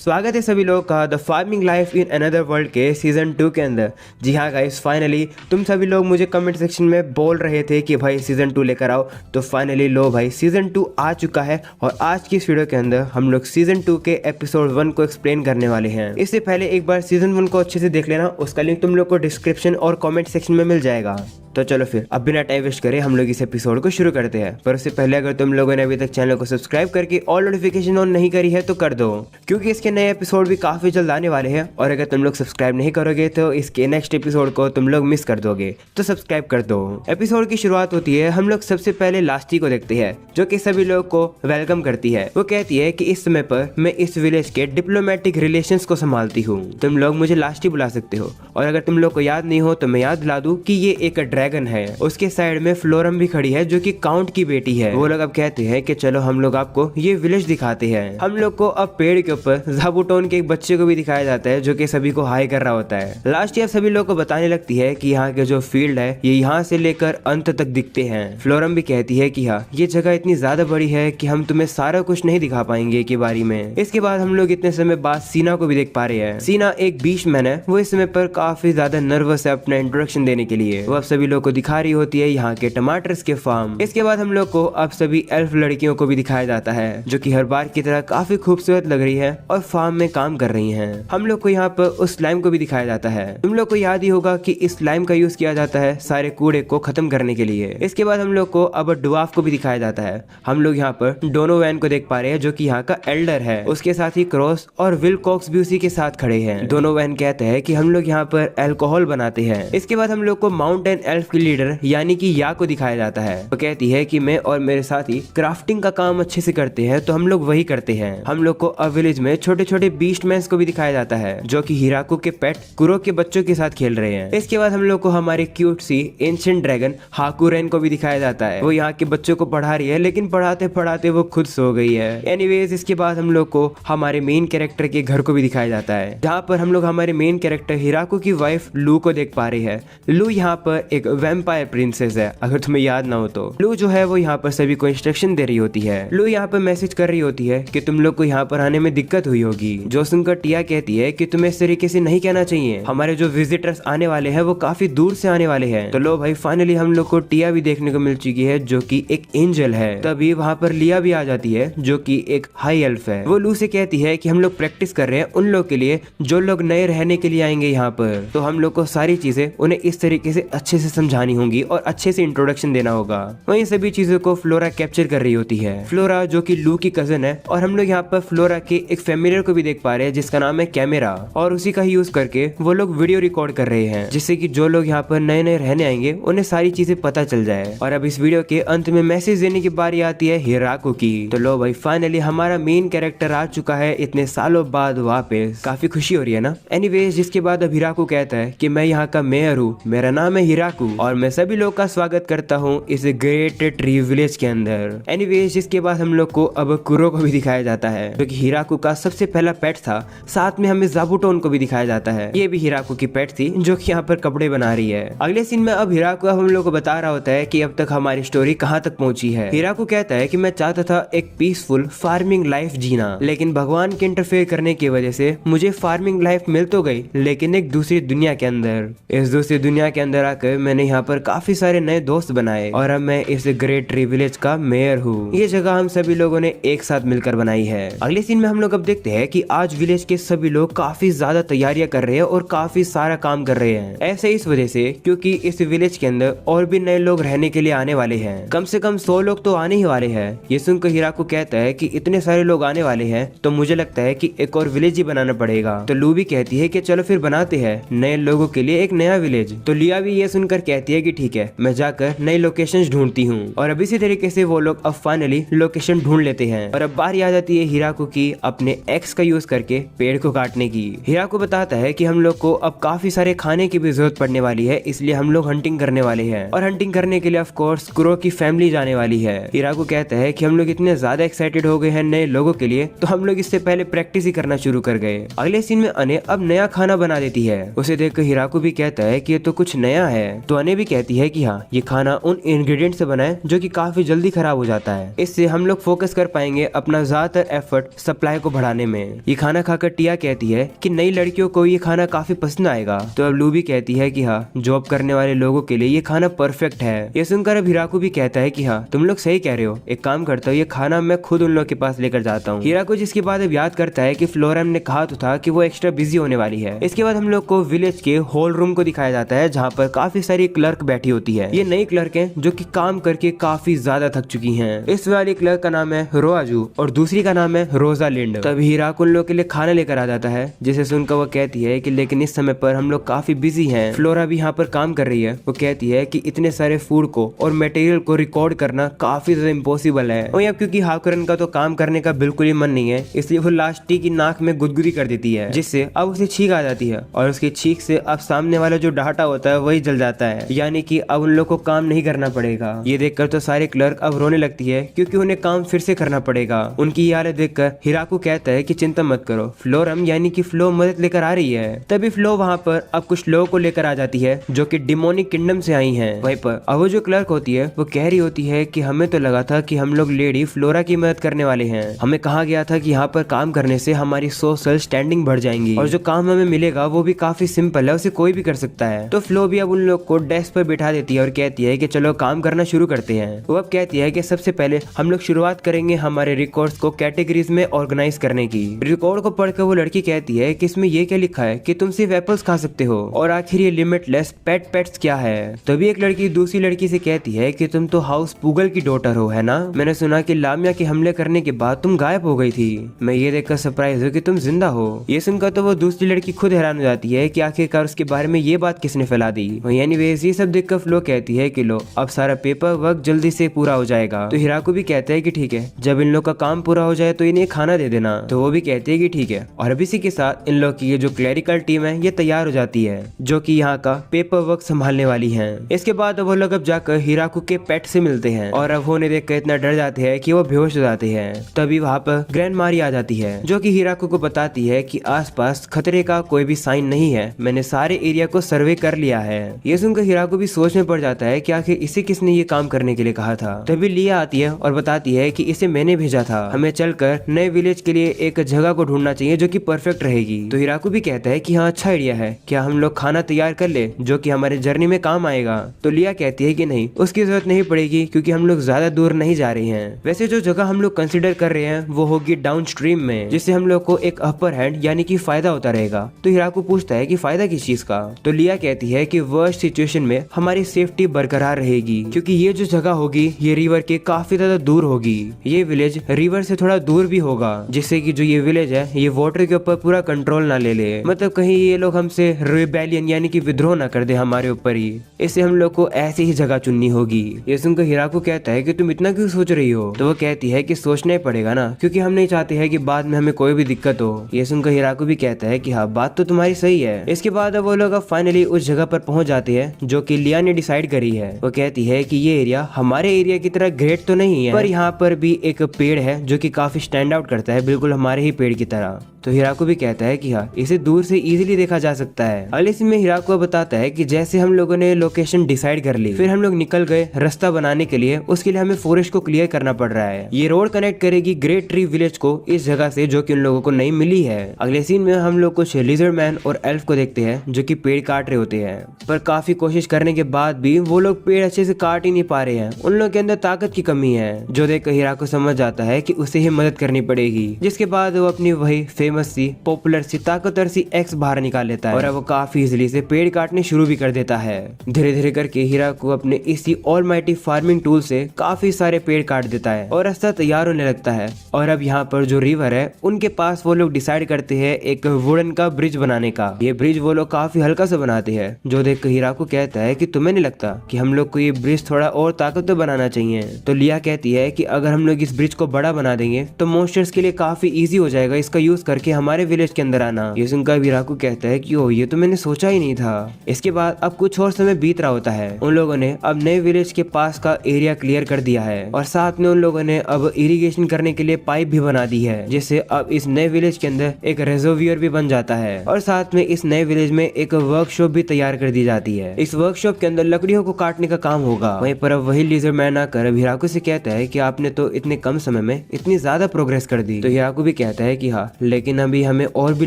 स्वागत है सभी लोगों का the farming life in another world के सीजन 2 के अंदर। जी हाँ गाइस, फाइनली तुम सभी लोग मुझे कमेंट सेक्शन में बोल रहे थे कि भाई सीजन 2 लेकर आओ, तो फाइनली लो भाई सीजन 2 आ चुका है। और आज की इस वीडियो के अंदर हम लोग सीजन 2 के एपिसोड 1 को एक्सप्लेन करने वाले हैं। इससे पहले एक बार सीजन 1 को अच्छे से देख लेना, उसका लिंक तुम लोग को डिस्क्रिप्शन और कॉमेंट सेक्शन में मिल जाएगा। तो चलो फिर अब बिना टाइम वेस्ट करे हम लोग इस एपिसोड को शुरू करते हैं। पर उससे पहले अगर तुम लोगों ने अभी तक चैनल को सब्सक्राइब करके ऑल नोटिफिकेशन ऑन नहीं करी है तो कर दो, क्योंकि इसके नए एपिसोड भी काफी जल्द आने वाले हैं। और अगर तुम लोग सब्सक्राइब नहीं करोगे तो इसके नेक्स्ट एपिसोड को तुम लोग मिस कर दोगे, तो सब्सक्राइब कर दो। एपिसोड की शुरुआत होती है, हम लोग सबसे पहले लास्टी को देखते हैं जो कि सभी लोग को वेलकम करती है। वो कहती है कि इस समय पर मैं इस विलेज के डिप्लोमेटिक रिलेशंस को संभालती हूँ, तुम लोग मुझे लास्टी बुला सकते हो। और अगर तुम लोग को याद नहीं हो तो मैं याद दिला दूं कि ये एक ड्रैगन है। उसके साइड में फ्लोरम भी खड़ी है जो कि काउंट की बेटी है। वो लोग अब कहते हैं कि चलो हम लोग आपको ये विलेज दिखाते हैं। हम लोग को अब पेड़ के ऊपर ज़ाबूटोन के एक बच्चे को भी दिखाया जाता है जो कि सभी को हाई कर रहा होता है। लास्ट ईयर सभी लोग को बताने लगती है कि यहाँ के जो फील्ड है ये यहाँ से लेकर अंत तक दिखते हैं। फ्लोरम भी कहती है कि हाँ, ये जगह इतनी ज्यादा बड़ी है कि हम तुम्हें सारा कुछ नहीं दिखा पाएंगे के बारे में। इसके बाद हम लोग इतने समय बाद सीना को भी देख पा रहे हैं। सीना एक बीचमैन है, वो इस समय पर काफी ज्यादा नर्वस है अपना इंट्रोडक्शन देने के लिए। वो अब सभी लोग को दिखा रही होती है यहाँ के टमाटर्स के फार्म। इसके बाद हम लोग को अब सभी एल्फ लड़कियों को भी दिखाया जाता है जो कि हर बार की तरह काफी खूबसूरत लग रही है और फार्म में काम कर रही हैं। हम लोग को यहाँ पर उस स्लाइम को भी दिखाया जाता है। तुम लोग को याद ही होगा कि इस स्लाइम का यूज किया जाता है सारे कूड़े को खत्म करने के लिए। इसके बाद हम लोग को अब डुआफ को भी दिखाया जाता है। हम लोग यहाँ पर डोनोवैन को देख पा रहे हैं जो कि यहाँ का एल्डर है। उसके साथ ही क्रॉस और विल कॉक्स भी उसी के साथ खड़े हैं। डोनोवैन कहते हैं कि हम लोग यहाँ पर अल्कोहल बनाते हैं। इसके बाद हम लोग को माउंटेन एल्फ की लीडर यानी कि या को दिखाया जाता है। वो कहती है कि मैं और मेरे साथी क्राफ्टिंग का काम अच्छे से करते हैं, तो हम लोग वही करते हैं। हम लोग को अब विलेज में छोटे छोटे बीस्टमैन्स को भी दिखाया जाता है जो कि हिराकू के पेट कुरो के बच्चों के साथ खेल रहे हैं। इसके बाद हम लोग को हमारे क्यूट सी एंशिएंट ड्रैगन हाकुरेन को भी दिखाया जाता है। वो यहाँ के बच्चों को पढ़ा रही है, लेकिन पढ़ाते पढ़ाते वो खुद सो गई है। एनीवेज, इसके बाद हम लोग को हमारे मेन कैरेक्टर के घर को भी दिखाया जाता है, जहाँ पर हम लोग हमारे मेन कैरेक्टर हिराकू की वाइफ लू को देख पा रहे हैं। लू यहाँ पर एक वैम्पायर प्रिंसेस है, अगर तुम्हें याद ना हो तो। लू जो है वो यहाँ पर सभी को इंस्ट्रक्शन दे रही होती है। लू यहाँ पर मैसेज कर रही होती है कि तुम लोग को यहाँ पर आने में दिक्कत हुई होगी, जो सुनकर टिया कहती है कि तुम्हें इस तरीके से नहीं कहना चाहिए, हमारे जो विजिटर्स आने वाले हैं वो काफी दूर से आने वाले हैं। तो लो भाई, फाइनली हम लोग को टिया भी देखने को मिल चुकी है जो कि एक एंजल है। तभी वहाँ पर लिया भी आ जाती है जो कि एक हाई एल्फ है। वो लू से कहती है कि हम लोग प्रैक्टिस कर रहे हैं उन लोग के लिए जो लोग नए रहने के लिए आएंगे यहाँ पर, तो हम लोग को सारी चीजें उन्हें इस तरीके से अच्छे से समझानी होंगी और अच्छे से इंट्रोडक्शन देना होगा। वहीं सभी चीजों को फ्लोरा कैप्चर कर रही होती है। फ्लोरा जो कि लू की कजन है, और हम लोग यहाँ पर फ्लोरा के एक फेमिलियर को भी देख पा रहे हैं जिसका नाम है कैमरा, और उसी का ही यूज करके वो लोग वीडियो रिकॉर्ड कर रहे हैं जिससे कि जो लोग यहाँ पर नए नए रहने आएंगे उन्हें सारी चीजें पता चल जाए। और अब इस वीडियो के अंत में मैसेज देने की बारी आती है हिराकू की। तो लो भाई, फाइनली हमारा मेन कैरेक्टर आ चुका है इतने सालों बाद वापस। काफी खुशी हो रही है ना। एनीवेज, जिसके बाद अब हिराकू कहता है कि मैं यहाँ का मेयर हूँ, मेरा नाम है हिराकू और मैं सभी लोग का स्वागत करता हूँ इस ग्रेट ट्री विलेज के अंदर। एनीवेज, इसके बाद हम लोग को अब कुरो को भी दिखाया जाता है जो कि हिराकू का सबसे पहला पेट था। साथ में हमें ज़ाबूटोन को भी दिखाया जाता है, ये भी हिराकू की पेट थी जो कि यहाँ पर कपड़े बना रही है। अगले सीन में अब हिराकू हम लोग को बता रहा होता है कि अब तक हमारी स्टोरी कहाँ तक पहुंची है। हिराकू कहता है कि मैं चाहता था एक पीसफुल फार्मिंग लाइफ जीना, लेकिन भगवान के इंटरफेयर करने की वजह से मुझे फार्मिंग लाइफ मिल तो गई, लेकिन एक दूसरी दुनिया के अंदर। इस दूसरी दुनिया के अंदर आकर मैंने यहाँ पर काफी सारे नए दोस्त बनाए और अब मैं इस ग्रेट ट्री विलेज का मेयर हूँ। ये जगह हम सभी लोगों ने एक साथ मिलकर बनाई है। अगले सीन में हम लोग अब देखते हैं कि आज विलेज के सभी लोग काफी ज्यादा तैयारियां कर रहे हैं और काफी सारा काम कर रहे हैं। ऐसे इस वजह से क्योंकि इस विलेज के अंदर और भी नए लोग रहने के लिए आने वाले हैं। कम से कम 100 लोग तो आने ही वाले हैं। ये सुनकर हिराकू कहता है कि इतने सारे लोग आने वाले हैं तो मुझे लगता है कि एक और विलेज ही बनाना पड़ेगा। तो लू भी कहती है कि चलो फिर बनाते हैं नए लोगों के लिए एक नया विलेज। तो लिया भी ये सुनकर कहती है कि ठीक है, मैं जाकर नई लोकेशंस ढूंढती हूँ। और अब इसी तरीके से वो लोग अब फाइनली लोकेशन ढूंढ लेते हैं। और अब बारी आ जाती है हिराकू की अपने एक्स का यूज करके पेड़ को काटने की। हिराकू बताता है कि हम लोग को अब काफी सारे खाने की भी जरूरत पड़ने वाली है, इसलिए हम लोग हंटिंग करने वाले हैं। और हंटिंग करने के लिए ऑफ कोर्स कुरो की फैमिली जाने वाली है। हिराकू कहता है कि हम लोग इतने ज्यादा एक्साइटेड हो गए हैं नए लोगों के लिए, तो हम लोग इससे पहले प्रैक्टिस ही करना शुरू कर गए। अगले सीन में अने अब नया खाना बना देती है। उसे देखकर हिराकू भी कहता है कि ये तो कुछ नया है, तो तो अने भी कहती है कि हाँ, ये खाना उन इंग्रेडिएंट से बना है जो कि काफी जल्दी खराब हो जाता है। इससे हम लोग फोकस कर पाएंगे अपना ज्यादातर एफर्ट सप्लाई को बढ़ाने में। ये खाना खाकर टिया कहती है कि नई लड़कियों को ये खाना काफी पसंद आएगा। तो अब लू भी कहती है कि हाँ, जॉब करने वाले लोगों के लिए ये खाना परफेक्ट है। ये सुनकर अब हिराकू भी कहता है कि हाँ, तुम लोग सही कह रहे हो, एक काम करता हूँ, ये खाना मैं खुद उन लोग के पास लेकर जाता हूँ। हिराकू जिसके बाद अब याद करता है कि फ्लोरम ने कहा तो था कि वो एक्स्ट्रा बिजी होने वाली है। इसके बाद हम लोग को विलेज के हॉल रूम को दिखाया जाता है जहाँ पर काफी सारी क्लर्क बैठी होती है। ये नई क्लर्क है जो कि काम करके काफी ज्यादा थक चुकी हैं। इस वाली क्लर्क का नाम है रोआजू और दूसरी का नाम है रोजालिंड। तभी हिराकू उन लोग के लिए खाना लेकर आ जाता है, जिसे सुनकर वो कहती है कि लेकिन इस समय पर हम लोग काफी बिजी हैं। फ्लोरा भी यहाँ पर काम कर रही है। वो कहती है कि इतने सारे फूड को और मटेरियल को रिकॉर्ड करना काफी ज्यादा इम्पॉसिबल है। और अब क्योंकि हाकुरन का तो काम करने का बिल्कुल ही मन नहीं है, इसलिए वो लास्ट टी की नाक में गुदगुदी कर देती है, जिससे अब उसे छींक आ जाती है और उसकी छींक से अब सामने वाला जो डाटा होता है वही जल जाता है। यानी कि अब उन लोग को काम नहीं करना पड़ेगा। ये देखकर तो सारे क्लर्क अब रोने लगती है क्योंकि उन्हें काम फिर से करना पड़ेगा। उनकी ये हालत देखकर हिराकू कहता है कि चिंता मत करो, फ्लोरम यानी कि फ्लो मदद लेकर आ रही है। तभी फ्लो वहाँ पर अब कुछ लोगों को लेकर आ जाती है जो कि डिमोनिक किंगडम से आई हैं। वहीं पर अब वो जो क्लर्क होती है वो कह रही होती है कि हमें तो लगा था कि हम लोग लेडी फ्लोरा की मदद करने वाले हैं। हमें कहा गया था कि यहाँ पर काम करने से हमारी सोशल स्टैंडिंग बढ़ जाएंगी और जो काम हमें मिलेगा वो भी काफी सिंपल है, उसे कोई भी कर सकता है। तो फ्लो भी अब उन लोग को डेस्क पर बैठा देती है और कहती है कि चलो काम करना शुरू करते हैं। वो अब कहती है कि सबसे पहले हम लोग शुरुआत करेंगे हमारे रिकॉर्ड्स को कैटेगरीज में ऑर्गेनाइज करने की। रिकॉर्ड को पढ़कर वो लड़की कहती है कि इसमें ये क्या लिखा है कि तुम सिर्फ एप्पल्स खा सकते हो और आखिर ये लिमिटलेस पेट्स क्या है। तभी एक लड़की दूसरी लड़की से कहती है कि तुम तो हाउस पुगल की डॉटर हो, है ना? मैंने सुना कि लामिया के हमले करने के बाद तुम गायब हो गई थी। मैं ये देखकर सरप्राइज हूँ कि तुम जिंदा हो। ये सुनकर तो वो दूसरी लड़की खुद हैरान हो जाती है कि आखिरकार उसके बारे में ये बात किसने फैला दी। एनीवेज ये सब देखकर फ्लो कहती है कि लो, अब सारा पेपर वर्क जल्दी से पूरा हो जाएगा। तो हिराकू भी कहता है कि ठीक है, जब इन लोग का काम पूरा हो जाए तो इन्हें खाना दे देना। तो वो भी कहते हैं कि ठीक है। और अब इसी के साथ इन लोग की ये जो क्लरिकल टीम है ये तैयार हो जाती है, जो कि यहाँ का पेपर वर्क संभालने वाली है। इसके बाद वो लोग अब जाकर हिराकू के पेट से मिलते हैं और अब उन्हें देखकर इतना डर जाते हैं कि वो बेहोश हो जाते हैं। तभी वहाँ पर ग्रैंड मारी आ जाती है, जो कि हिराकू को बताती है कि आसपास खतरे का कोई भी साइन नहीं है, मैंने सारे एरिया को सर्वे कर लिया है। ये सुनकर हिराकू भी सोच में पड़ जाता है कि आखिर इसे किसने ये काम करने के लिए कहा था। तभी लिया आती है और बताती है कि इसे मैंने भेजा था, हमें चलकर नए विलेज के लिए एक जगह को ढूंढना चाहिए जो कि परफेक्ट रहेगी। तो हिराकू भी कहता है कि हाँ, अच्छा आइडिया है, क्या हम लोग खाना तैयार कर ले जो कि हमारे जर्नी में काम आएगा। तो लिया कहती है कि नहीं, उसकी जरूरत नहीं पड़ेगी क्योंकि हम लोग ज्यादा दूर नहीं जा रहे हैं। वैसे जो जगह हम लोग कंसिडर कर रहे हैं वो होगी डाउन स्ट्रीम में, जिससे हम लोग को एक अपर हैंड यानी कि फायदा होता रहेगा। तो हिराकू पूछता है कि फायदा किस चीज का। तो लिया कहती है कि वर्स्ट सिचुएशन में हमारी सेफ्टी बरकरार रहेगी क्योंकि ये जो जगह होगी ये रिवर के काफी ज्यादा दूर होगी। ये विलेज रिवर से थोड़ा दूर भी होगा, जिससे कि जो ये विलेज है ये वाटर के ऊपर पूरा कंट्रोल ना ले ले, मतलब कहीं ये लोग हमसे रिबेलियन यानी कि विद्रोह ना कर दे हमारे ऊपर ही। इससे हम लोग को ऐसी ही जगह चुननी होगी। ये सुनकर हिराकू कहता है कि तुम इतना क्यों सोच रही हो। तो वो कहती है कि सोचना ही पड़ेगा ना, क्योंकि हम नहीं चाहते हैं कि बाद में हमें कोई भी दिक्कत हो। ये सुनकर हिराकू भी कहता है कि हाँ, बात तो तुम्हारी सही है। इसके बाद वो लोग अब फाइनली उस जगह पर पहुंच जाते हैं जो कि लिया ने डिसाइड करी है। वो कहती है कि ये एरिया हमारे एरिया की तरह ग्रेट तो नहीं है, पर यहाँ पर भी एक पेड़ है जो कि काफी स्टैंड आउट करता है, बिल्कुल हमारे ही पेड़ की तरह। तो हिराकू भी कहता है कि हाँ, इसे दूर से इजीली देखा जा सकता है। अगले सीन में हिराकू बताता है कि जैसे हम लोगों ने लोकेशन डिसाइड कर ली, फिर हम लोग निकल गए रास्ता बनाने के लिए। उसके लिए हमें फॉरेस्ट को क्लियर करना पड़ रहा है। ये रोड कनेक्ट करेगी ग्रेट ट्री विलेज को इस जगह से जो कि उन लोगों को नहीं मिली है। अगले सीन में हम लोग कुछ लिजर्ड मैन और एल्फ को देखते हैं जो कि पेड़ काट रहे होते हैं, पर काफी कोशिश करने के बाद भी वो लोग पेड़ अच्छे से काट ही नहीं पा रहे हैं। उन लोगों के अंदर ताकत की कमी है, जो देखकर हिराकू समझ जाता है कि उसे ही मदद करनी पड़ेगी। जिसके बाद वो अपनी वही फेमस सी पॉपुलर सी ताकतवर सी एक्स बाहर निकाल लेता है और अब वो काफी इजीली से पेड़ काटने शुरू भी कर देता है। धीरे धीरे करके हिराकू अपने इसी ऑलमाइटी फार्मिंग टूल से काफी सारे पेड़ काट देता है और रास्ता तैयार होने लगता है। और अब यहाँ पर जो रिवर है उनके पास वो लोग डिसाइड करते हैं एक वुडन का ब्रिज बनाने का। ये ब्रिज वो लोग काफी हल्का सा बनाते हैं, जो देखकर हिराकू कहता है कि तुम्हें नहीं लगता कि हम लोग को ये ब्रिज थोड़ा और ताकतवर बनाना चाहिए। तो लिया कहती है कि अगर हम लोग इस ब्रिज को बड़ा बना देंगे तो मॉन्स्टर्स के लिए काफी इजी हो जाएगा इसका यूज करके के हमारे विलेज के अंदर आना। ये सुनकर हिराकू कहता है कि ओ ये तो मैंने सोचा ही नहीं था। इसके बाद अब कुछ और समय बीत रहा होता है। उन लोगों ने अब नए विलेज के पास का एरिया क्लियर कर दिया है और साथ में उन लोगों ने अब इरिगेशन करने के लिए पाइप भी बना दी है, जिससे अब इस नए विलेज के अंदर एक रिजर्वियर भी बन जाता है और साथ में इस नए विलेज में एक वर्कशॉप भी तैयार कर दी जाती है। इस वर्कशॉप के अंदर लकड़ियों को काटने का काम होगा। वहीं पर अब वही लिजर्ड मैन आकर हिराकू से कहता है कि आपने तो इतने कम समय में इतनी ज्यादा प्रोग्रेस कर दी। तो हिराकू भी कहता है कि हाँ, लेकिन अभी हमें और भी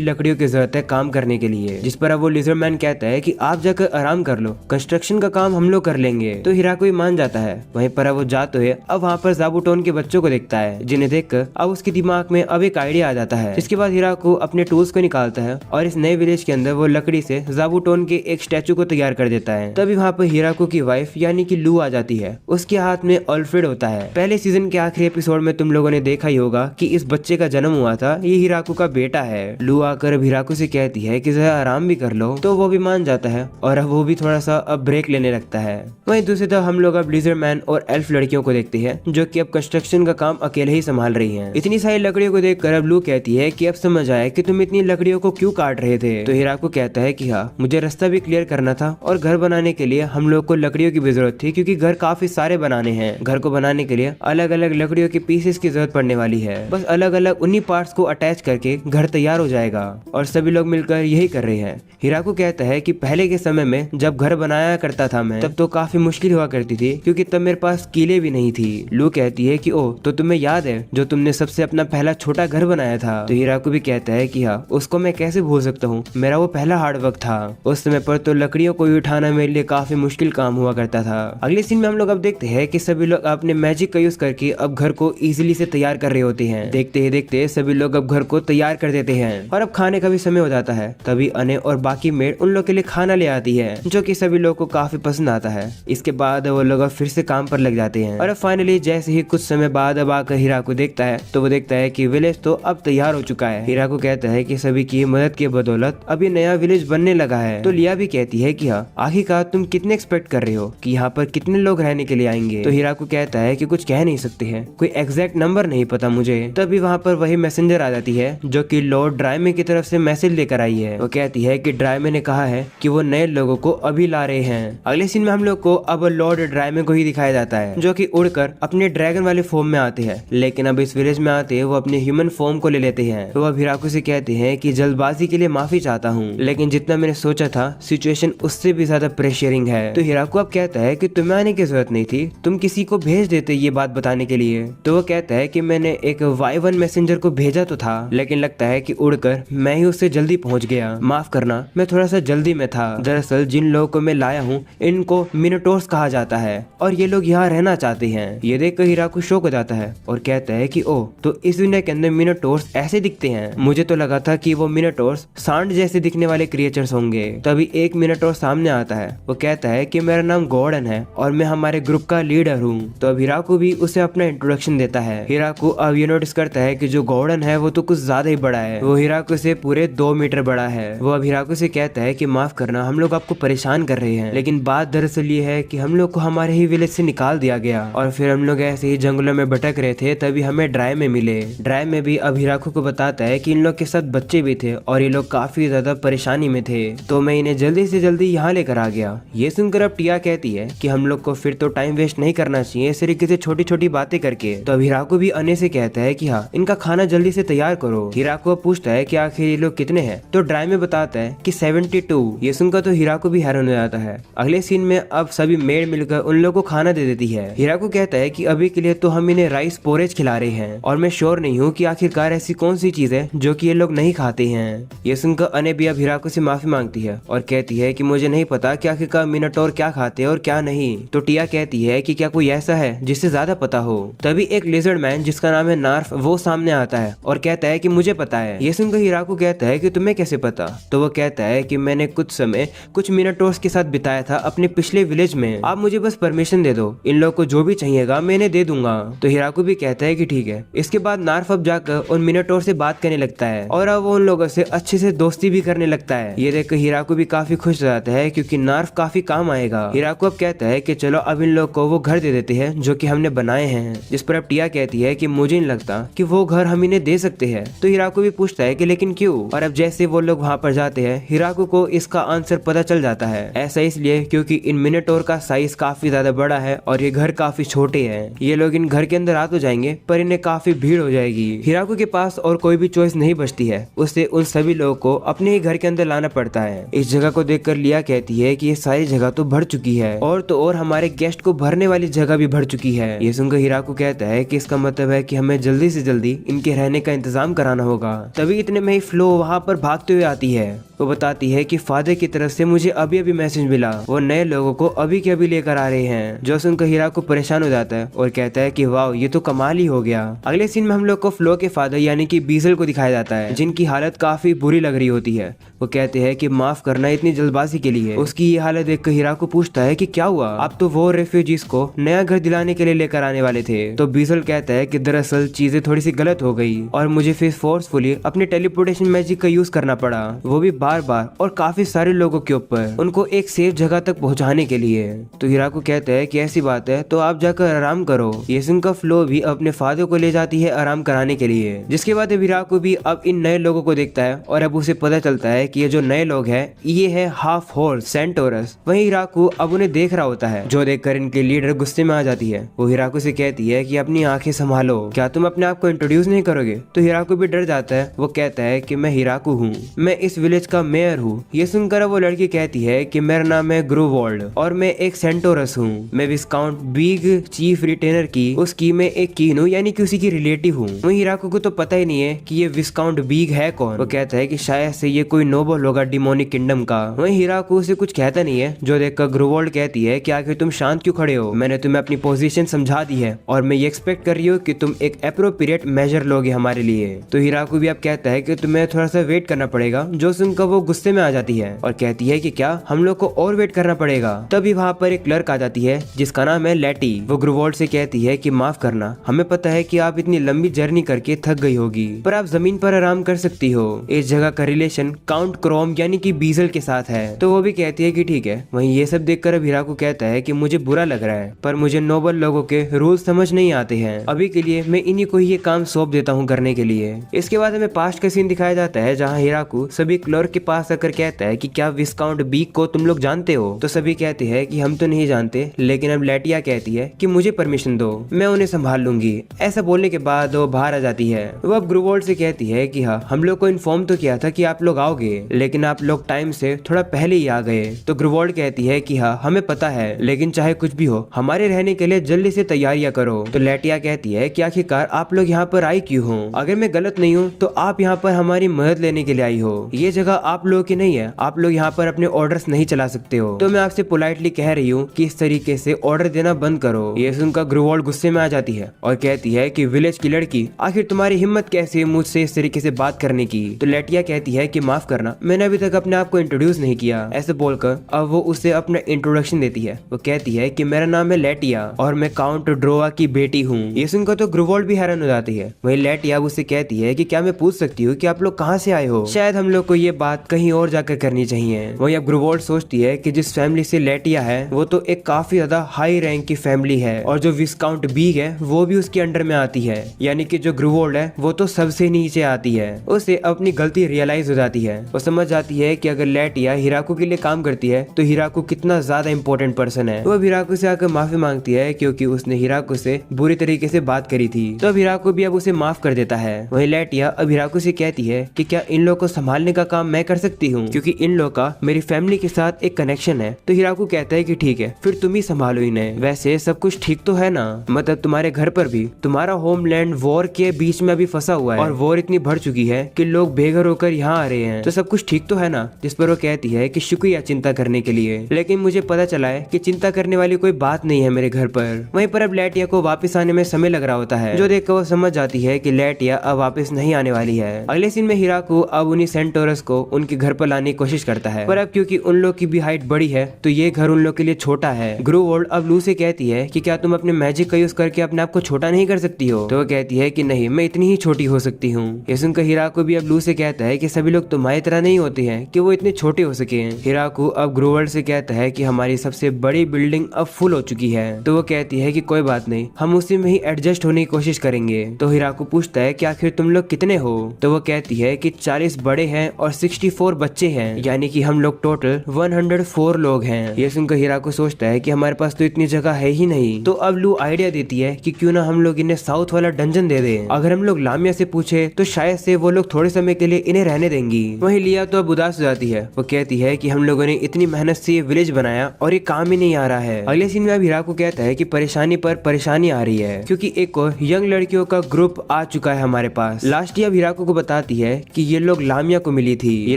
लकड़ियों की जरूरत है काम करने के लिए। जिस पर अब वो लिजर्ड मैन कहता है कि आप जाकर आराम कर लो, कंस्ट्रक्शन का काम हम लोग कर लेंगे। तो हिराकू भी मान जाता है। वहीं पर अब वो जाते हुए अब वहाँ पर ज़ाबूटोन के बच्चों को देखता है, जिन्हें देखकर अब उसके दिमाग में अब एक आइडिया आ जाता है। इसके बाद हिराकू अपने टूल्स को निकालता है और इस नए विलेज के अंदर वो लकड़ी से ज़ाबूटोन के एक स्टैचू को तैयार कर देता है। तभी वहाँ पर हिराकू की वाइफ यानी कि लू आ जाती है। उसके हाथ में अल्फ्रेड होता है। पहले सीजन के आखिरी एपिसोड में तुम लोगों ने देखा ही होगा कि इस बच्चे का जन्म हुआ था, ये हिराकू का बेटा है। लू आकर हिराकू से कहती है कि जरा आराम भी कर लो, तो वो भी मान जाता है और अब वो भी थोड़ा सा अब ब्रेक लेने लगता है। वहीं दूसरी तरफ हम लोग अब लिजर्ड मैन और एल्फ लड़कियों को देखते हैं, जो कि अब कंस्ट्रक्शन का काम अकेले ही संभाल रही हैं। इतनी सारी लकड़ियों को देखकर अब लू कहती है कि अब समझ आया कि तुम इतनी लकड़ियों को क्यों काट रहे थे। तो हिराकू कहता है कि हाँ, मुझे रास्ता भी क्लियर करना था और घर बनाने के लिए हम लोग को लकड़ियों की भी जरूरत थी, क्योंकि घर काफी सारे बनाने हैं। घर को बनाने के लिए अलग अलग लकड़ियों के पीसेस की जरूरत पड़ने वाली है। बस अलग अलग उन्हीं पार्ट्स को अटैच करके घर तैयार हो जाएगा और सभी लोग मिलकर यही कर रहे हैं। हिराकू कहता है कि पहले के समय में जब घर बनाया करता था मैं, तब तो काफी मुश्किल हुआ करती थी, क्योंकि तब मेरे पास कीलें भी नहीं थी। लू कहती है कि ओ, तो तुम्हें याद है जो तुमने सबसे अपना पहला छोटा घर बनाया था। तो हिराकू भी कहता है कि हाँ, उसको मैं कैसे भूल सकता हूँ, मेरा वो पहला हार्ड वर्क था। उस समय पर तो लकड़ियों को उठाना मेरे लिए काफी मुश्किल काम हुआ करता था। अगले सीन में हम लोग अब देखते हैं कि सभी लोग अपने मैजिक का यूज करके अब घर को इजीली से तैयार कर रहे होते हैं। देखते ही देखते सभी लोग अब घर को तैयार कर देते हैं और अब खाने का भी समय हो जाता है। तभी अने और बाकी मेड उन लोग के लिए खाना ले आती है, जो कि सभी लोग को काफी पसंद आता है। इसके बाद वो लोग अब फिर से काम पर लग जाते हैं और अब फाइनली जैसे ही कुछ समय बाद अब आकर हिराकू देखता है, तो वो देखता है कि विलेज तो अब तैयार हो चुका है। हिराकू कहता है कि सभी की मदद की बदौलत अब ये नया विलेज बनने लगा है। तो लिया भी कहती है कि हाँ, आखिरकार तुम कितने एक्सपेक्ट कर रहे हो कि यहाँ पर कितने लोग रहने के लिए आएंगे। तो हिराकू कहता है कि कुछ कह नहीं सकते हैं, कोई एग्जैक्ट नंबर नहीं पता मुझे। तभी वहाँ पर वही मैसेंजर आ जाती है, जो कि लॉर्ड ड्राइमे की तरफ से मैसेज लेकर आई है। वो कहती है कि ड्राइमे ने कहा है कि वो नए लोगों को अभी ला रहे हैं। अगले सीन में हम लोग को अब लॉर्ड ड्राइमे को ही दिखाया जाता है, जो कि उड़कर अपने ड्रैगन वाले फॉर्म में आते हैं, लेकिन अब इस विलेज में आते वो अपने ह्यूमन फॉर्म को ले लेते हैं। तो अब हिराकू से कहते हैं कि जल्दबाजी के लिए माफी चाहता हूँ, लेकिन जितना मैंने सोचा था सिचुएशन उससे भी ज्यादा प्रेशरिंग है। तो हिराकू अब कहता है कि तुम्हें आने की जरूरत नहीं थी, तुम किसी को भेज देते ये बात बताने के लिए। तो वो कहता है कि मैंने एक Y1 मैसेंजर को भेजा तो था, लेकिन लगता है कि उड़कर मैं ही उससे जल्दी पहुंच गया। माफ करना, मैं थोड़ा सा जल्दी में था। दरअसल जिन लोगों को मैं लाया हूँ इनको मिनोटोर्स कहा जाता है और ये लोग यहाँ रहना चाहते हैं। ये देखकर हिराकू शॉक हो जाता है और कहता है कि ओ, तो इस दुनिया के अंदर मिनोटोर्स ऐसे दिखते हैं। मुझे तो लगा था कि वो मिनोटोर्स सांड जैसे दिखने वाले क्रिएचर्स होंगे। तभी एक मिनोटोर सामने आता है। वो कहता है कि मेरा नाम गॉर्डन है और मैं हमारे ग्रुप का लीडर हूँ। तो अब हिराकू भी उसे अपना इंट्रोडक्शन देता है। हिराकू अब ये नोटिस करता है कि जो गॉर्डन है वो तो कुछ ज्यादा ही बड़ा है। वो हिराकू से पूरे 2 मीटर बड़ा है। वो अब हिराकू से कहता है कि माफ करना, हम लोग आपको परेशान कर रहे हैं, लेकिन बात दरअसल ये है कि हम लोग को हमारे ही विलेज से निकाल दिया गया और फिर हम लोग ऐसे ही जंगलों में भटक रहे थे, तभी हमें ड्राई में मिले। ड्राई में भी अब हिराकू को बताता है कि इन लोग के साथ बच्चे भी थे और ये लोग काफी ज्यादा परेशानी में थे, तो मैं इन्हें जल्दी से जल्दी यहाँ लेकर आ गया। ये सुनकर अब टिया कहती है कि हम लोग को फिर तो टाइम वेस्ट नहीं करना चाहिए इस तरीके से छोटी छोटी बातें करके। तो अब हिराकू भी अने से कहता है कि हाँ, इनका खाना जल्दी से तैयार करो। हिराकू पूछता है कि आखिर ये लोग कितने हैं, तो ड्राई में बताता है कि 72। ये सुनकर तो हिराकू भी हैरान हो जाता है। अगले सीन में अब सभी मेड मिलकर उन लोगों को खाना दे देती है। हिराकू कहता है कि अभी के लिए तो हम इन्हें राइस पोरेज खिला रहे हैं और मैं श्योर नहीं हूँ कि आखिरकार ऐसी कौन सी चीज है जो कि ये लोग नहीं खाते हैं। ये सुनकर अने भी अब हिराकू से माफी मांगती है और कहती है कि मुझे नहीं पता कि आखिरकार मिनोटोर क्या खाते हैं और क्या नहीं। तो टिया कहती है कि क्या कोई ऐसा है जिससे ज्यादा पता हो। तभी एक लिजर्ड मैन जिसका नाम है नार्फ वो सामने आता है और कहता है कि मुझे पता है। ये सुनकर हिराकू कहता है कि तुम्हें कैसे पता। तो वो कहता है कि मैंने कुछ समय कुछ मिनोटोर्स के साथ बिताया था अपने पिछले विलेज में, आप मुझे बस परमिशन दे दो, इन लोगों को जो भी चाहिएगा मैं इन्हें दे दूंगा। तो हिराकू भी कहता है कि ठीक है। इसके बाद नार्फ अब जाकर उन मिनोटोर से बात करने लगता है और अब वो उन लोगों से अच्छे से दोस्ती भी करने लगता है। ये देखकर हिराकू भी काफी खुश हो जाता है क्योंकि नार्फ काफी काम आएगा। हिराकू अब कहता है कि चलो अब इन लोग को वो घर दे देते हैं जो कि हमने बनाए हैं। जिस पर अब टिया कहती है कि मुझे नहीं लगता कि वो घर हम इन्हें दे सकते हैं। तो हिराकू हिराकू भी पूछता है कि लेकिन क्यों। और अब जैसे वो लोग वहाँ पर जाते हैं, हिराकू को इसका आंसर पता चल जाता है। ऐसा इसलिए क्योंकि इन मिनोटोर का साइज काफी ज्यादा बड़ा है और ये घर काफी छोटे हैं। ये लोग इन घर के अंदर आ तो जाएंगे पर इन्हें काफी भीड़ हो जाएगी। हिराकू के पास और कोई भी चॉइस नहीं बचती है, उसे उन सभी लोगों को अपने ही घर के अंदर लाना पड़ता है। इस जगह को देखकर लिया कहती है कि ये सारी जगह तो भर चुकी है और तो और हमारे गेस्ट को भरने वाली जगह भी भर चुकी है। ये सुनकर हिराकू कहता है कि इसका मतलब है कि हमें जल्दी से जल्दी इनके रहने का इंतजाम कराना होगा। तभी इतने में ही फ्लो वहाँ पर भागते हुए आती है। वो बताती है कि फादर की तरफ से मुझे अभी अभी मैसेज मिला, वो नए लोगों को अभी के अभी लेकर आ रहे हैं। जो सुनकर हिराकू परेशान हो जाता है और कहता है कि वाह ये तो कमाल ही हो गया। अगले सीन में हम लोग को फ्लो के फादर यानी कि बीजल को दिखाया जाता है, जिनकी हालत काफी बुरी लग रही होती है। वो कहते हैं कि माफ करना इतनी जल्दबाजी के लिए। उसकी ये हालत देखकर हिराकू पूछता है कि क्या हुआ। आप तो वो रेफ्यूजीज को नया घर दिलाने के लिए लेकर आने वाले थे। तो बीजल कहता है कि दरअसल चीजें थोड़ी सी गलत हो गई और मुझे फिर फोर्सफुली अपने टेलीपोर्टेशन मैजिक का यूज करना पड़ा, वो भी बार बार और काफी सारे लोगों के ऊपर, उनको एक सेफ जगह तक पहुंचाने के लिए। तो हिराकू कहता है कि ऐसी बात है तो आप जाकर आराम करो। ये सुनकर फ्लो भी अपने फादर को ले जाती है आराम कराने के लिए। जिसके बाद हिराकू भी अब इन नए लोगों को देखता है और अब उसे पता चलता है कि ये जो नए लोग हैं ये है हाफ हॉर्स सेंटोरस। वहीं हिराकू अब उन्हें देख रहा होता है, जो देखकर इनके लीडर गुस्से में आ जाती है। वो हिराकू से कहती है कि अपनी आंखें संभालो, क्या तुम अपने आप को इंट्रोड्यूस नहीं करोगे। तो हिराकू भी डर जाता है। वो कहता है कि मैं हिराकू हूँ, मैं इस विलेज का मेयर हूँ। ये सुनकर वो लड़की कहती है कि मेरा नाम है ग्रूवोल्ड और मैं एक सेंटोरस हूँ। मैं विस्काउंट बिग चीफ रिटेनर की उसकी मैं एक कीन हूँ, यानी कि उसी की रिलेटिव हूँ। वहीं हिराकू को तो पता ही नहीं है कि ये विस्काउंट बिग है कौन। वो कहता है कि शायद से ये कोई नोबल होगा डिमोनिक किंगडम का। वहीं हिराकू उसे कुछ कहता नहीं है, जो देखकर ग्रूवोल्ड कहती है कि आखिर तुम शांत क्यों खड़े हो, मैंने तुम्हें अपनी पोजीशन समझा दी है और मैं ये एक्सपेक्ट कर रही हूँ कि तुम एक एप्रोप्रिएट मेजर लोगे हमारे लिए। तो हिराकू भी अब कहता है कि तुम्हें थोड़ा सा वेट करना पड़ेगा। जो सुनकर वो गुस्से में आ जाती है और कहती है कि क्या हम लोग को और वेट करना पड़ेगा। तभी वहाँ पर एक क्लर्क आ जाती है जिसका नाम है लेटी। वो ग्रूवोल्ड से कहती है कि माफ करना, हमें पता है कि आप इतनी लंबी जर्नी करके थक गई होगी, पर आप जमीन पर आराम कर सकती हो। इस जगह का रिलेशन काउंट क्रोम यानी कि बीजल के साथ है। तो वो भी कहती है कि ठीक है। वहीं ये सब देखकर अब हिराकू कहता है कि मुझे बुरा लग रहा है, पर मुझे नोबल लोगों के रूल समझ नहीं आते हैं। अभी के लिए मैं इन्हीं को ही ये काम सौंप देता हूँ करने के लिए। इसके बाद हमें पास्ट का सीन दिखाया जाता है, जहाँ हिराकू सभी क्लर्क के पास आकर कहता है कि क्या विस्काउंट बीक को तुम लोग जानते हो। तो सभी कहते हैं कि हम तो नहीं जानते, लेकिन अब लेटिया कहती है कि मुझे परमिशन दो, मैं उन्हें संभाल लूंगी। ऐसा बोलने के बाद वो बाहर आ जाती है। वो अब ग्रूवोल्ड से कहती है कि हाँ, हम लोग को इन्फॉर्म तो किया था कि आप लोग आओगे, लेकिन आप लोग टाइम से थोड़ा पहले ही आ गए। तो ग्रूवोल्ड कहती है कि हाँ हमें पता है, लेकिन चाहे कुछ भी हो हमारे रहने के लिए जल्दी से तैयारियां करो। तो लेटिया कहती है कि आखिरकार आप लोग यहाँ पर आई क्यों हो। अगर मैं गलत नहीं हूँ तो आप यहाँ पर हमारी मदद लेने के लिए आई हो। ये जगह आप लोगों की नहीं है, आप लोग यहाँ पर अपने ऑर्डर्स नहीं चला सकते हो। तो मैं आपसे पोलाइटली कह रही हूँ कि इस तरीके से ऑर्डर देना बंद करो। ये सुनकर ग्रूवोल्ड गुस्से में आ जाती है और कहती है कि विलेज की लड़की, आखिर तुम्हारी हिम्मत कैसे मुझसे इस तरीके से बात करने की। तो लेटिया कहती है कि माफ करना, मैंने अभी तक अपने आप को इंट्रोड्यूस नहीं किया। ऐसे बोलकर अब वो उसे अपना इंट्रोडक्शन देती है। वो कहती है कि मेरा नाम है लेटिया और मैं काउंट ड्रोवा की बेटी हूँ। ये सुनकर तो ग्रूवोल्ड भी हैरान हो जाती है। वही लेटिया उससे कहती है कि क्या मैं पूछ सकती हूँ कि आप लोग कहाँ से आए हो, शायद हम लोग को ये बात कहीं और जाकर करनी चाहिए। वही अब ग्रूवोल्ड सोचती है कि जिस फैमिली से लेटिया है वो तो एक काफी ज्यादा हाई रैंक की फैमिली है और जो विस्काउंट बीग है वो भी उसके अंडर में आती है, यानी कि जो ग्रूवोल्ड है वो तो सबसे नीचे आती है। उसे अपनी गलती रियलाइज हो जाती है। वो समझ जाती है कि अगर लेटिया हिराकू के लिए काम करती है तो हिराकू कितना ज्यादा इंपॉर्टेंट पर्सन है। वो हिराकू से आकर माफी मांगती है क्योंकि उसने हिराकू से बुरी तरीके से बात करी थी। तो अब हिराकू भी अब उसे माफ कर देता है। वही लेटिया अब हिराकू से कहती है कि क्या इन लोग को संभालने का काम मैं कर सकती हूँ, क्योंकि इन लोग का मेरी फैमिली के साथ एक कनेक्शन है। तो हिराकू कहता है कि ठीक है, फिर तुम ही संभालो इन्हें। वैसे सब कुछ ठीक तो है ना, मतलब तुम्हारे घर पर भी तुम्हारा होमलैंड वॉर के बीच में अभी फंसा हुआ है और वॉर इतनी बढ़ चुकी है कि लोग बेघर होकर यहाँ आ रहे हैं, तो सब कुछ ठीक तो है ना। जिस पर वो कहती है कि शुक्रिया चिंता करने के लिए, लेकिन मुझे पता चला है कि चिंता करने वाली कोई बात नहीं है मेरे घर पर। वहीं पर अब लेटिया को वापस आने में समय लग रहा होता है, जो देखकर वो समझ जाती है कि लेटिया अब वापस नहीं आने वाली है। अगले सीन में हिराकू अब उन्हीं सेंटोरस को उनके घर पर लाने की कोशिश करता है, पर अब क्योंकि उन लोग की भी हाइट बड़ी है तो ये घर उन लोग के लिए छोटा है। ग्रोवर्ल्ड अब लू से कहती है कि क्या तुम अपने मैजिक का यूज करके अपने आप को छोटा नहीं कर सकती हो? तो वो कहती है कि नहीं, मैं इतनी ही छोटी हो सकती हूँ। ये सुनकर हिराकू भी अब लू से कहता है कि सभी लोग तुम्हारी तरह नहीं होते हैं कि वो इतने छोटे हो सके। हिराकू अब ग्रोवर्ल्ड से कहता है कि हमारी सबसे बड़ी बिल्डिंग अब फुल हो चुकी है। तो वो कहती है कि कोई बात नहीं, हम उसी में ही एडजस्ट होने की कोशिश करेंगे। तो हिराकू पूछता है कि आखिर तुम लोग कितने हो? तो वो कहती है कि 40 बड़े हैं और 64 बच्चे हैं, यानी कि हम लोग टोटल 104 लोग हैं। ये सुनकर हिराकू सोचता है कि हमारे पास तो इतनी जगह है ही नहीं। तो अब लू आइडिया देती है कि क्यों ना हम लोग इन्हें साउथ वाला डंजन दे दें। अगर हम लोग लामिया से पूछे तो शायद से वो लोग थोड़े समय के लिए इन्हें रहने देंगी। वहीं लिया तो अब उदास हो जाती है। वो कहती है कि हम लोगों ने इतनी मेहनत से ये विलेज बनाया और ये काम ही नहीं आ रहा है। अगले सीन में अब हिराकू कहता है कि परेशानी पर परेशानी आ रही है क्योंकि एक और यंग लड़कियों का ग्रुप आ चुका है हमारे पास। लास्ट अब हिराकू को बताती है कि ये लोग लामिया को मिली थी, ये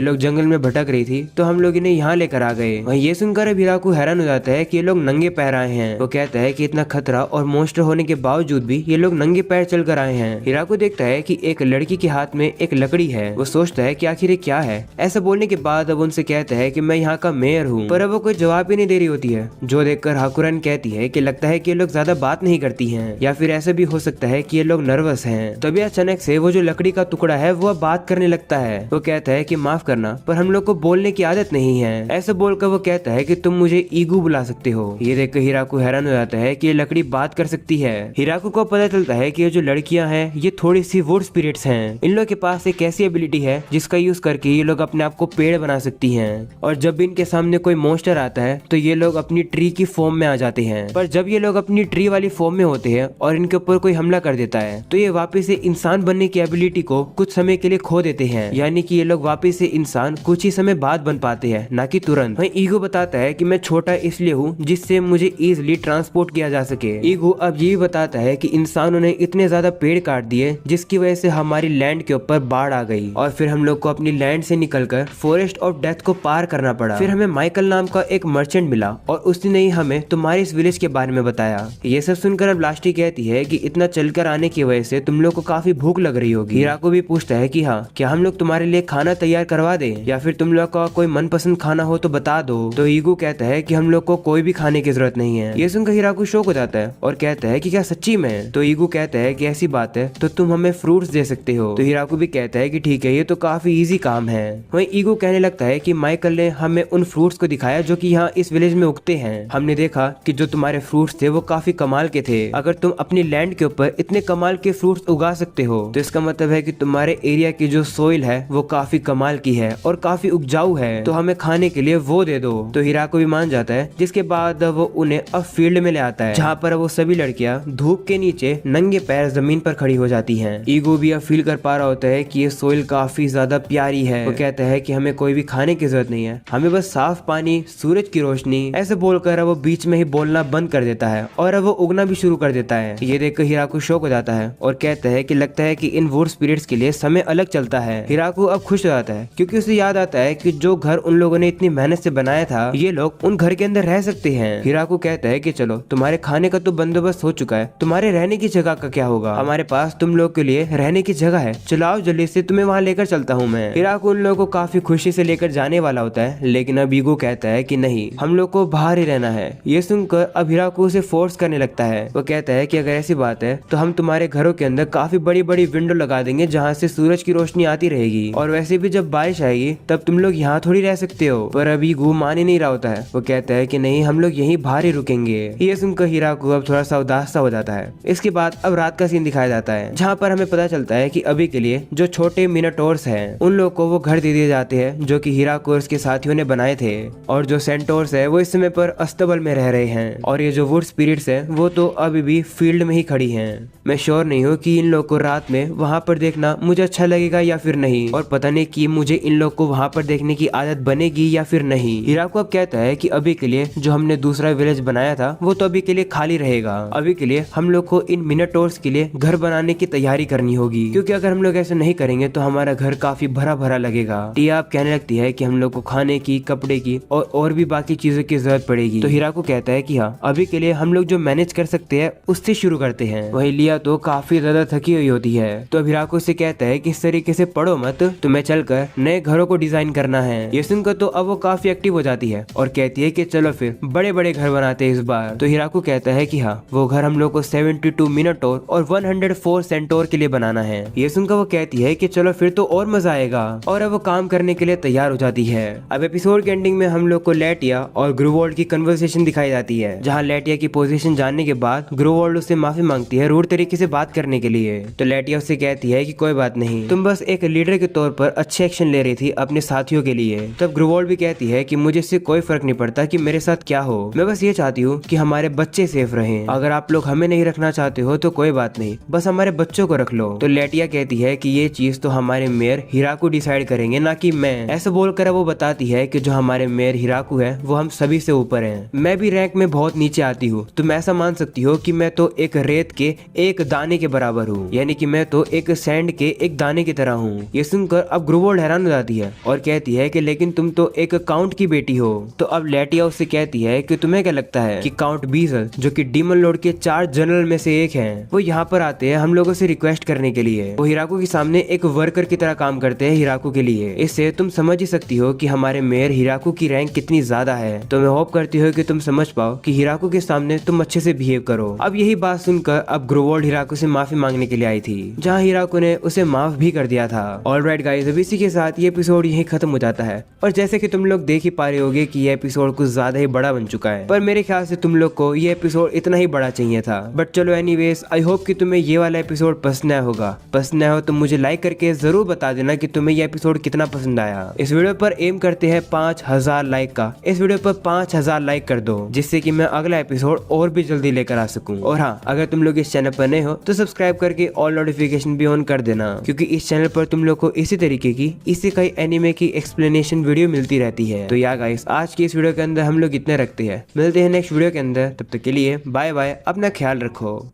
लोग जंगल में भटक रही थी तो हम लोग इन्हें यहाँ लेकर आ गए। वहीं ये सुनकर अब हिराकू हैरान हो जाता है कि ये लोग नंगे पैर आए हैं। वो कहता है कि इतना खतरा और मॉन्स्टर होने के बावजूद भी ये लोग नंगे पैर चल कर आए हैं। हिराकू देखता है कि एक लड़की के हाथ में एक लकड़ी है। वो सोचता है कि आखिर ये क्या है। ऐसा बोलने के बाद अब उनसे कहता है कि मैं यहाँ का मेयर हूँ, पर अब वो कोई जवाब ही नहीं दे रही होती है। जो देखकर हाकुरन कहती है कि लगता है कि ये लोग ज्यादा बात नहीं करती हैं, या फिर ऐसा भी हो सकता है कि ये लोग नर्वस हैं। तभी अचानक से वो जो लकड़ी का टुकड़ा है वो बात करने लगता है। वो कहता है कि माफ करना, पर हम लोग को बोलने की आदत नहीं है। ऐसा बोलकर वो कहता है कि तुम मुझे ईगू बुला सकते हो। ये देखकर हिराकू हैरान हो जाता है कि ये लकड़ी बात कर सकती है। हिराकू को पता चलता है कि ये जो लड़कियां हैं ये थोड़ी सी वुड स्पिरिट्स हैं। इन लोग के पास एक ऐसी एबिलिटी है जिसका यूज करके ये लोग अपने आप को पेड़ बना सकती हैं, और जब भी इनके सामने कोई मॉन्स्टर आता है तो ये लोग अपनी ट्री की फॉर्म में आ जाते हैं। पर जब ये लोग अपनी ट्री वाली फॉर्म में होते हैं और इनके ऊपर कोई हमला कर देता है तो ये वापस से इंसान बनने की एबिलिटी को कुछ समय के लिए खो देते हैं, यानी कि ये लोग वापस से इंसान कुछ ही समय बाद बन पाते हैं, ना कि तुरंत। वहीं ईगो बताता है कि मैं छोटा इसलिए हूँ जिससे मुझे इजिली ट्रांसपोर्ट किया जा सके। ईगो अब ये भी बताता है कि इंसानों ने इतने ज्यादा पेड़ काट दिए जिसकी वजह से हमारी लैंड के ऊपर बाढ़ आ गई और फिर हम लोग को अपनी लैंड से निकलकर फॉरेस्ट ऑफ डेथ को पार करना पड़ा। फिर हमें माइकल नाम का एक मर्चेंट मिला और उसने ही हमें तुम्हारे इस विलेज के बारे में बताया। ये सब सुनकर अब लास्टी कहती है कि इतना चलकर आने की वजह से तुम लोग को काफी भूख लग रही होगी। हिराकू भी पूछता है कि हाँ, क्या हम लोग तुम्हारे लिए खाना तैयार करवा दें या फिर तुम लोग का कोई मनपसंद खाना हो तो बता दो। तो ईगो कहता है कि हम लोग को कोई भी खाने की जरूरत नहीं है। ये सुनकर हिराकू शौक हो जाता है और कहता है कि क्या सच्ची में? तो ईगो कहता है कि ऐसी बात है तो तुम हमें फ्रूट्स दे सकते हो। तो हिराकू भी कहता है कि ठीक है, ये तो काफी इजी काम है। वहीं ईगो कहने लगता है कि माइकल ने हमें उन फ्रूट्स को दिखाया जो कि यहाँ इस विलेज में उगते हैं। हमने देखा कि जो तुम्हारे फ्रूट्स थे वो काफी कमाल के थे। अगर तुम अपनी लैंड के ऊपर इतने कमाल के फ्रूट्स उगा सकते हो तो इसका मतलब है कि तुम्हारे एरिया की जो सोइल है वो काफी कमाल की है और काफी उपजाऊ है, तो हमें खाने के लिए वो दे दो। तो हिराकू भी मान जाता है, जिसके बाद वो उन्हें अब फील्ड में ले आता है जहाँ पर वो सभी लड़कियां धूप के नीचे नंगे पैर जमीन पर खड़ी हो जाती हैं। ईगो भी अब फील कर पा रहा होता है कि ये सोइल काफी ज्यादा प्यारी है। वो कहता है कि हमें कोई भी खाने की जरूरत नहीं है, हमें बस साफ पानी, सूरज की रोशनी। ऐसे बोलकर वो बीच में ही बोलना बंद कर देता है और अब वो उगना भी शुरू कर देता है। ये देखकर हिराकू शौक हो जाता है और कहता है कि लगता है कि इन वुड स्पिरिट्स के लिए समय अलग चलता है। हिराकू अब खुश हो जाता है क्योंकि उसे याद आता है कि जो घर उन लोगों ने इतनी मेहनत से बनाया था ये लोग उन घर के अंदर रह सकते हैं। हिराकू कहता है कि चलो, तुम्हारे खाने का तो बंदोबस्त हो चुका है, तुम्हारे रहने की जगह का क्या होगा? हमारे पास तुम लोग के लिए रहने की जगह है, चलाओ जल्दी से, तुम्हें वहाँ लेकर चलता हूँ मैं। हिराकू उन लोगों को काफी खुशी से लेकर जाने वाला होता है, लेकिन अब ईगो कहता है कि नहीं, हम लोग को बाहर ही रहना है। ये सुनकर अब हिराकू उसे फोर्स करने लगता है। वो कहता है कि अगर ऐसी बात है तो हम तुम्हारे घरों के अंदर काफी बड़ी बड़ी विंडो लगा देंगे जहाँ से सूरज की रोशनी आती रहेगी, और वैसे भी जब बारिश आएगी तब तुम लोग यहाँ थोड़ी रह सकते हो। पर अभी ईगो मान ही नहीं रहा होता है। वो कहता है कि नहीं, हम लोग यहीं बाहर ही रुकेंगे। ये सुनकर हिराकू अब थोड़ा सा उदास सा हो जाता है। इसके बाद अब रात का सीन दिखाया जाता है जहाँ पर हमें पता चलता है कि अभी के लिए जो छोटे मिनोटॉर्स हैं उन लोग को वो घर दे दिए जाते हैं जो कि हिराकू और उसके साथियों ने बनाए थे, और जो सेंटोर्स है वो इस समय पर अस्तबल में रह रहे हैं, और ये जो वुड स्पिरिट्स है वो तो अभी भी फील्ड में ही खड़ी हैं। मैं श्योर नहीं हूँ कि इन लोग को रात में वहाँ पर देखना मुझे अच्छा लगेगा या फिर नहीं, और पता नहीं कि मुझे इन लोग को वहाँ पर देखने की आदत बनेगी या फिर नहीं। हिराकू अब कहता है कि अभी के लिए जो हमने दूसरा विलेज बनाया था वो तो अभी के लिए खाली रहेगा। अभी के लिए हम लोग को इन मिनोटॉर्स के लिए घर बनाने की तैयारी करनी होगी, क्योंकि अगर हम लोग ऐसा नहीं करेंगे तो हमारा घर काफी भरा भरा लगेगा। टिया अब कहने लगती है कि हम लोग को खाने की, कपड़े की और भी बाकी चीजों की जरूरत पड़ेगी। तो हिराकू कहता है कि हाँ, अभी के लिए हम लोग जो मैनेज कर सकते हैं उससे शुरू करते हैं। वही लिया तो काफी ज्यादा थकी हुई होती है, तो हिराकू से कहता है कि इस तरीके से पढ़ो मत, तुम्हें चलकर नए घरों को डिजाइन करना है। ये सुनकर तो अब वो काफी एक्टिव हो जाती है और कहती है कि चलो फिर बड़े बड़े घर बनाते हैं इस बार। तो हिराकू कहता है कि हाँ, वो घर हम लोग को 72 मिनटोर और 104 सेंटोर के लिए बनाना है। ये सुनकर वो कहती है कि चलो फिर तो और मजा आएगा, और अब वो काम करने के लिए तैयार हो जाती है। अब एपिसोड के एंडिंग में हम लोग को लेटिया और ग्रूवोल्ड की कन्वर्सेशन दिखाई जाती है, जहाँ लेटिया की पोजीशन जानने के बाद ग्रूवोल्ड उससे माफी मांगती है रूड तरीके से बात करने के लिए। तो लेटिया उससे कहती है कि कोई बात नहीं, तुम बस एक लीडर के तौर पर अच्छे एक्शन ले रही थी अपने साथियों के लिए। तब ग्रूवोल्ड भी कहती है कि मुझे इससे कोई फर्क नहीं पड़ता कि मेरे साथ क्या हो, मैं बस ये चाहती हूँ कि हमारे बच्चे सेफ रहें। अगर आप लोग हमें नहीं रखना चाहते हो तो कोई बात नहीं, बस हमारे बच्चों को रख लो। तो लेटिया कहती है कि ये चीज तो हमारे मेयर हिराकू डिसाइड करेंगे, ना कि मैं। ऐसा बोलकर वो बताती है कि जो हमारे मेयर हिराकू है वो हम सभी से ऊपर है। मैं भी रैंक में बहुत नीचे आती हूँ, तुम ऐसा मान सकती हो कि मैं तो एक रेत के एक दाने के बराबर हूँ, यानी कि मैं तो एक सैंड के एक दाने की तरह हूँ। ये सुनकर अब ग्रूवोल्ड हैरान हो जाती है और कहती है कि लेकिन तुम तो एक काउंट की बेटी हो। तो अब लेटिया उससे कहती है कि तुम्हें क्या लगता है कि काउंट बीजल, जो कि डीमन लॉर्ड के 4 जनरल में से एक हैं, वो यहाँ पर आते हैं हम लोगों से रिक्वेस्ट करने के लिए। वो हिराकू के सामने एक वर्कर की तरह काम करते हैं हिराकू के लिए। इससे तुम समझ ही सकती हो कि हमारे मेयर हिराकू की रैंक कितनी ज्यादा है। तो मैं होप करती हूँ कि तुम समझ पाओ कि हिराकू के सामने तुम अच्छे से बिहेव करो। अब यही बात सुनकर अब ग्रूवोल्ड हिराकू से माफी मांगने के लिए आई थी, जहाँ हिराकू ने उसे माफ भी कर दिया था। ऑलराइट गाइस, अब इसी के साथ ये एपिसोड यही खत्म हो जाता है। और जैसे कि तुम लोग देख ही पा रहे होगे कि ये एपिसोड कुछ ज्यादा ही बड़ा बन चुका है, पर मेरे ख्याल से तुम लोग को ये एपिसोड इतना ही बड़ा चाहिए था। बट चलो एनीवेज, आई होप कि तुम्हें ये वाला एपिसोड पसंद आया होगा। पसंद आया हो तो मुझे लाइक करके जरूर बता देना कि तुम्हें ये एपिसोड कितना पसंद आया। इस वीडियो पर एम करते हैं 5000 लाइक का। इस वीडियो पर 5000 लाइक कर दो, जिससे कि मैं अगला एपिसोड और भी जल्दी लेकर आ सकूं। और हाँ, अगर तुम लोग इस चैनल पर नए हो तो सब्सक्राइब करके ऑल नोटिफिकेशन भी ऑन कर देना, क्योंकि इस चैनल पर तुम लोग को इसी तरीके की इससे कई एनिमे की एक्सप्लेनेशन वीडियो मिलती रहती है। तो या गाइस, आज की इस वीडियो के अंदर हम लोग इतने रखते हैं। मिलते हैं नेक्स्ट वीडियो के अंदर, तब तक के लिए बाय बाय, अपना ख्याल रखो।